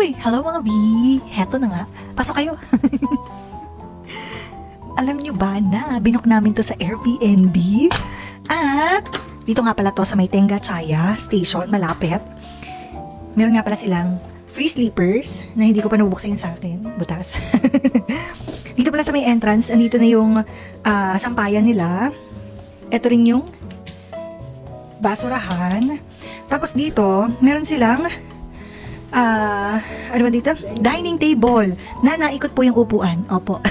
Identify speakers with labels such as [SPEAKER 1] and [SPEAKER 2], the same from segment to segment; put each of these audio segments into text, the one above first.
[SPEAKER 1] Uy, hello mga B! Heto na nga, pasok kayo. Alam nyo ba na binook namin to sa Airbnb? At dito nga pala to sa may Tenga Chaya Station, malapit. Meron nga pala silang free sleepers na hindi ko pa nabubuksan sa akin. Butas. Dito pala sa may entrance, andito na yung sampayan nila. Ito rin yung basurahan. Tapos dito, meron silang ano ba dito? Dining table na naikot po yung upuan. Opo.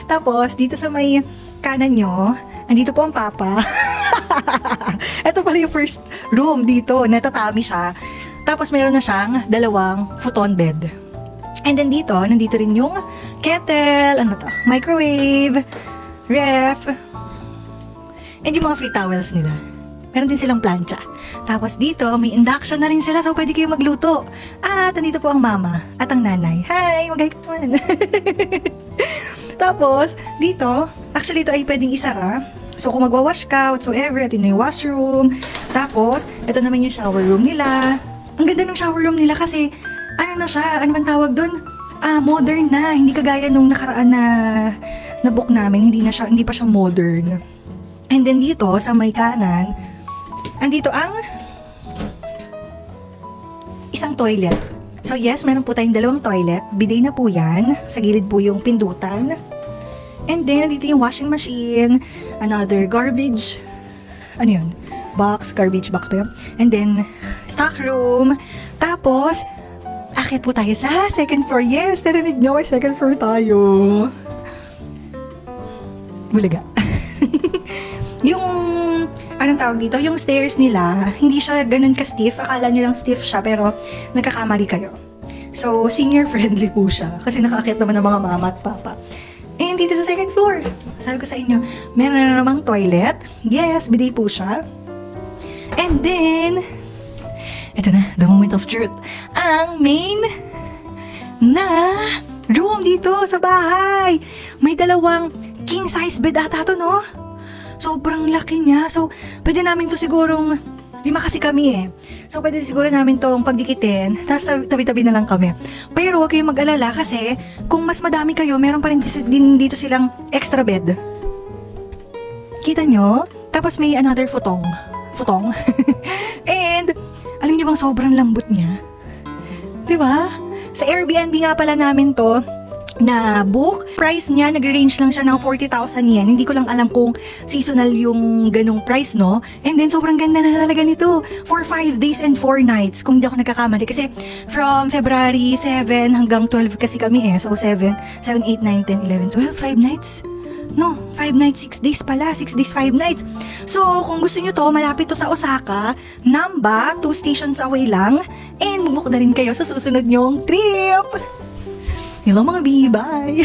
[SPEAKER 1] Tapos, dito sa may kanan nyo, andito po ang papa. Ito pala yung first room dito. Natatami siya. Tapos, meron na siyang dalawang futon bed. And then dito, nandito rin yung kettle, ano to? Microwave, ref, and yung mga free towels nila. Meron din silang plancha. Tapos dito, may induction na rin sila, so pwede kayo magluto. At nandito po ang mama at ang nanay. Hi! Mag-hi ka naman. Tapos, dito, actually ito ay pwedeng isara. So kung magwawash ka, whatsoever, ito na yung washroom. Tapos, ito naman yung shower room nila. Ang ganda ng shower room nila kasi, ano na siya, ano bang tawag dun? Modern na. Hindi kagaya nung nakaraan na book namin, hindi pa siya modern. And then dito, sa may kanan, andito ang isang toilet. So yes, meron po tayong dalawang toilet. Bidet na po yan. Sa gilid po yung pindutan. And then, nandito yung washing machine. Another garbage. Ano yun? Garbage box pa yun. And then, stock room. Tapos, akit po tayo sa second floor. Yes, narinig nyo, may second floor tayo. Bulaga. Yung anong tawag dito, yung stairs nila, hindi siya ganun ka-stiff. Akala nyo lang stiff siya, pero nagkakamali kayo. So, senior-friendly po siya. Kasi nakakit naman ng mga mama at papa. And dito sa second floor, sabi ko sa inyo, meron na namang toilet. Yes, bidet po siya. And then, ito na, the moment of truth. Ang main na room dito sa bahay. May dalawang king-size bed ata to, no? Sobrang laki niya. So, pwede namin to sigurong, 5 kasi kami eh. So, pwede siguro namin tong pagdikitin, tapos tabi-tabi na lang kami. Pero huwag kayong mag-alala kasi kung mas madami kayo, meron pa rin din dito silang extra bed. Kita nyo? Tapos may another futong. And, alam niyo bang sobrang lambot niya? Diba? Sa Airbnb nga pala namin to, na book, price niya, nag-range lang siya ng 40,000 yen. Hindi ko lang alam kung seasonal yung ganong price, no? And then, sobrang ganda na talaga nito. For 5 days and 4 nights, kung hindi ako nagkakamali. Kasi, from February 7 hanggang 12 kasi kami eh. So, 7, 8, 9, 10, 11, 12, 5 nights. No, 5 nights, 6 days pala. 6 days, 5 nights. So, kung gusto nyo to, malapit to sa Osaka, Namba, 2 stations away lang. And, bumuk na rin kayo sa susunod nyong trip. Hello mga B, bye!